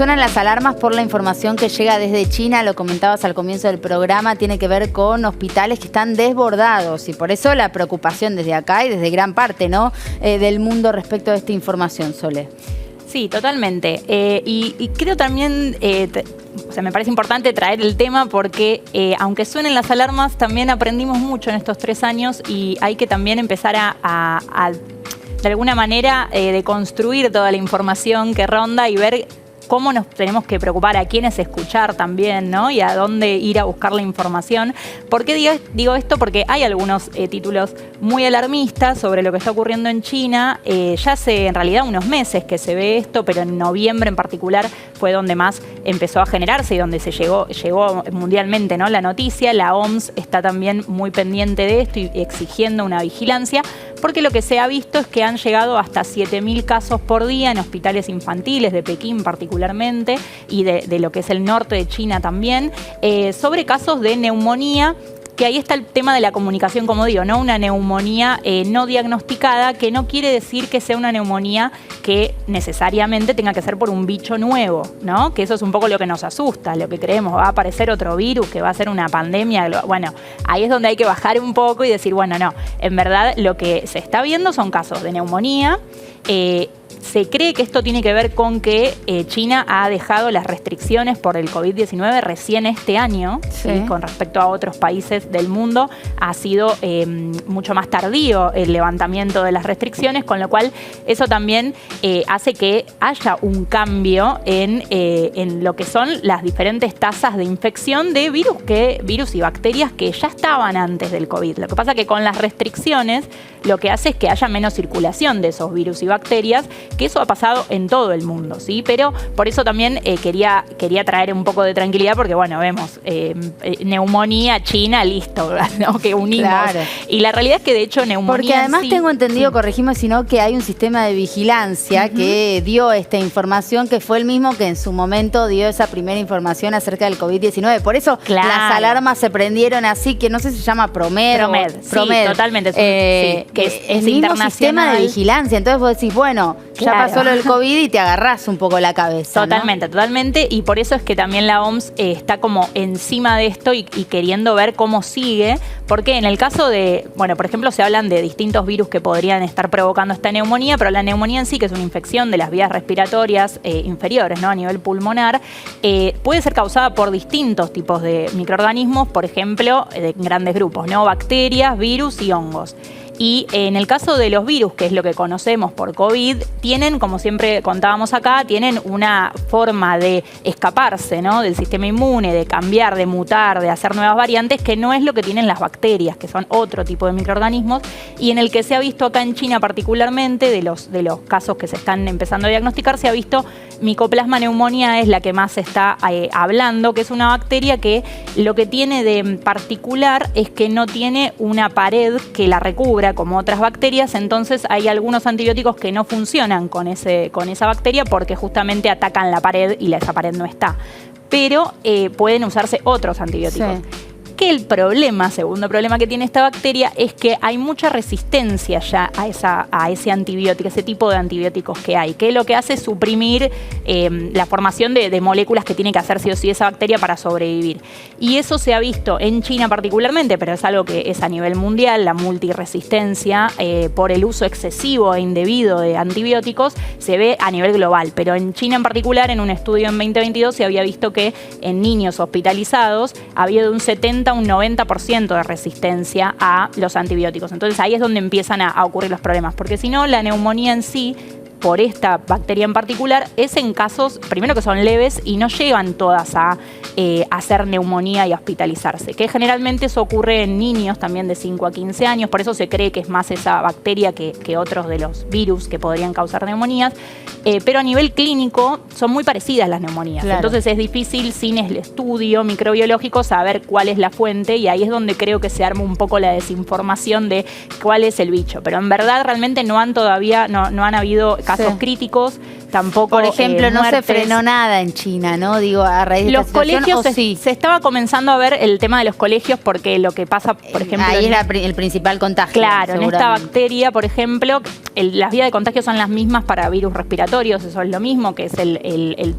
suenan las alarmas por la información que llega desde China, lo comentabas al comienzo del programa, tiene que ver con hospitales que están desbordados y por eso la preocupación desde acá y desde gran parte, ¿no? Del mundo respecto a esta información, Sole. Sí, totalmente. Y creo también, me parece importante traer el tema porque aunque suenen las alarmas, también aprendimos mucho en estos 3 años y hay que también empezar a de alguna manera, deconstruir toda la información que ronda y ver cómo nos tenemos que preocupar, a quiénes escuchar también, ¿no? Y a dónde ir a buscar la información. ¿Por qué digo esto? Porque hay algunos títulos muy alarmistas sobre lo que está ocurriendo en China. Ya hace en realidad unos meses que se ve esto, pero en noviembre en particular fue donde más empezó a generarse y donde se llegó mundialmente, ¿no? La noticia. La OMS está también muy pendiente de esto y exigiendo una vigilancia, porque lo que se ha visto es que han llegado hasta 7.000 casos por día en hospitales infantiles de Pekín particularmente y de lo que es el norte de China también, sobre casos de neumonía, que ahí está el tema de la comunicación, como digo, ¿no? Una neumonía no diagnosticada, que no quiere decir que sea una neumonía que necesariamente tenga que ser por un bicho nuevo, ¿no? Que eso es un poco lo que nos asusta, lo que creemos, va a aparecer otro virus, que va a ser una pandemia. Bueno, ahí es donde hay que bajar un poco y decir, bueno, no, en verdad lo que se está viendo son casos de neumonía. Se cree que esto tiene que ver con que China ha dejado las restricciones por el COVID-19 recién este año, ¿sí? Con respecto a otros países del mundo. Ha sido mucho más tardío el levantamiento de las restricciones, con lo cual eso también hace que haya un cambio en lo que son las diferentes tasas de infección de virus y bacterias que ya estaban antes del COVID. Lo que pasa es que con las restricciones lo que hace es que haya menos circulación de esos virus y bacterias, que eso ha pasado en todo el mundo, ¿sí? Pero por eso también quería traer un poco de tranquilidad, porque bueno, vemos neumonía, China, listo, ¿no? Que unimos. Claro. Y la realidad es que de hecho neumonía... Porque además tengo entendido, corregime si no, que hay un sistema de vigilancia que dio esta información, que fue el mismo que en su momento dio esa primera información acerca del COVID-19. Por eso las alarmas se prendieron así, que no sé si se llama PROMED. Sí, totalmente. Que es el mismo sistema de vigilancia. Entonces vos decís, bueno, ya pasó lo del COVID y te agarrás un poco la cabeza, Totalmente, ¿no? Totalmente. Y por eso es que también la OMS está como encima de esto y queriendo ver cómo sigue. Porque en el caso de, bueno, por ejemplo, se hablan de distintos virus que podrían estar provocando esta neumonía, pero la neumonía en sí, que es una infección de las vías respiratorias inferiores, ¿no? A nivel pulmonar, puede ser causada por distintos tipos de microorganismos, por ejemplo, de grandes grupos, ¿no? Bacterias, virus y hongos. Y en el caso de los virus, que es lo que conocemos por COVID, tienen, como siempre contábamos acá, tienen una forma de escaparse, ¿no? Del sistema inmune, de cambiar, de mutar, de hacer nuevas variantes, que no es lo que tienen las bacterias, que son otro tipo de microorganismos, y en el que se ha visto acá en China particularmente, de los casos que se están empezando a diagnosticar, se ha visto Mycoplasma pneumoniae, es la que más se está hablando, que es una bacteria que lo que tiene de particular es que no tiene una pared que la recubra como otras bacterias, entonces hay algunos antibióticos que no funcionan con esa bacteria porque justamente atacan la pared y esa pared no está. Pero pueden usarse otros antibióticos. Sí. Que el segundo problema que tiene esta bacteria es que hay mucha resistencia ya a ese antibiótico, ese tipo de antibióticos que hay, que lo que hace es suprimir la formación de moléculas que tiene que hacer sí o sí esa bacteria para sobrevivir. Y eso se ha visto en China particularmente, pero es algo que es a nivel mundial, la multiresistencia por el uso excesivo e indebido de antibióticos, se ve a nivel global. Pero en China en particular, en un estudio en 2022, se había visto que en niños hospitalizados había de un 70 a un 90% de resistencia a los antibióticos. Entonces ahí es donde empiezan a ocurrir los problemas, porque si no, la neumonía en sí, por esta bacteria en particular, es en casos, primero que son leves y no llegan todas a hacer neumonía y a hospitalizarse, que generalmente eso ocurre en niños también de 5 a 15 años, por eso se cree que es más esa bacteria que otros de los virus que podrían causar neumonías, pero a nivel clínico son muy parecidas las neumonías, claro. Entonces es difícil sin el estudio microbiológico saber cuál es la fuente y ahí es donde creo que se arma un poco la desinformación de cuál es el bicho, pero en verdad realmente no han habido casos críticos. tampoco Por ejemplo, no se muertes. frenó nada en China, ¿no? Digo, a raíz de Los esta situación, colegios, sí. se estaba comenzando a ver el tema de los colegios porque lo que pasa, por ejemplo... Ahí es el principal contagio. Claro, en esta bacteria, por ejemplo, las vías de contagio son las mismas para virus respiratorios, eso es lo mismo, que es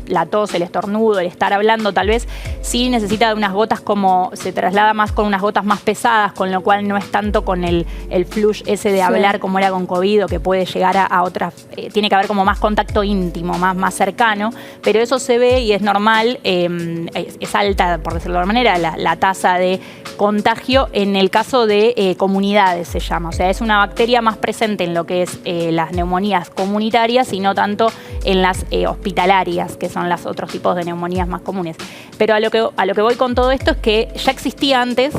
la tos, el estornudo, el estar hablando, tal vez sí necesita de unas gotas como, se traslada más con unas gotas más pesadas, con lo cual no es tanto con el flush ese de hablar como era con COVID, o que puede llegar a otras, tiene que haber como más contacto íntimo, más cercano, pero eso se ve y es normal, es alta, por decirlo de alguna manera, la tasa de contagio en el caso de comunidades, se llama. O sea, es una bacteria más presente en lo que es las neumonías comunitarias y no tanto en las hospitalarias, que son los otros tipos de neumonías más comunes. Pero a lo que voy con todo esto es que ya existía antes,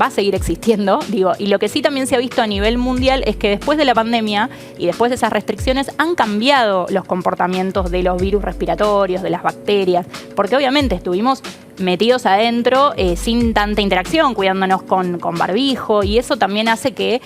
va a seguir existiendo, digo, y lo que sí también se ha visto a nivel mundial es que después de la pandemia y después de esas restricciones han cambiado los comportamientos de los virus respiratorios, de las bacterias, porque obviamente estuvimos metidos adentro sin tanta interacción, cuidándonos con barbijo, y eso también hace que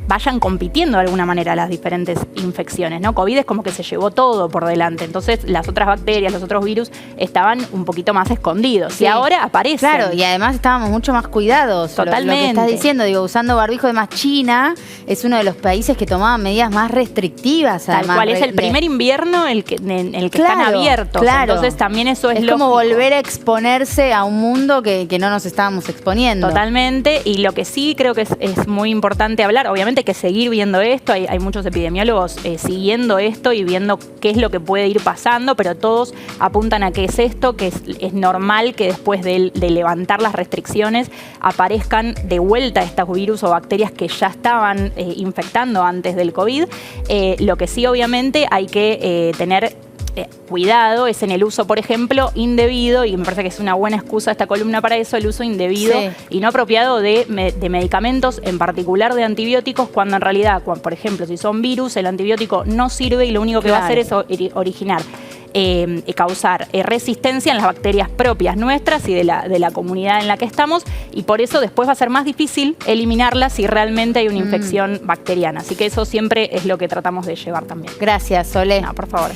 vayan compitiendo de alguna manera las diferentes infecciones, ¿no? COVID es como que se llevó todo por delante, entonces las otras bacterias, los otros virus estaban un poquito más escondidos, sí. Y ahora aparecen. Claro, y además estábamos mucho más cuidados. Totalmente. Lo que estás diciendo, digo, usando barbijo, además China es uno de los países que tomaba medidas más restrictivas. Tal cual, es el primer invierno en el que están abiertos, entonces también eso es lógico. Como volver a exponerse a un mundo que no nos estábamos exponiendo. Totalmente, y lo que sí creo que es muy importante hablar, obviamente que seguir viendo esto, hay muchos epidemiólogos siguiendo esto y viendo qué es lo que puede ir pasando, pero todos apuntan a que es esto, que es normal que después de levantar las restricciones aparezcan de vuelta estos virus o bacterias que ya estaban infectando antes del COVID. Lo que sí obviamente hay que tener cuidado es en el uso, por ejemplo, indebido, y me parece que es una buena excusa esta columna para eso, el uso indebido y no apropiado de medicamentos, en particular de antibióticos, cuando en realidad, por ejemplo, si son virus, el antibiótico no sirve y lo único que va a hacer es originar causar resistencia en las bacterias propias nuestras y de la comunidad en la que estamos, y por eso después va a ser más difícil eliminarlas si realmente hay una infección bacteriana. Así que eso siempre es lo que tratamos de llevar también. Gracias, Sole. No, por favor.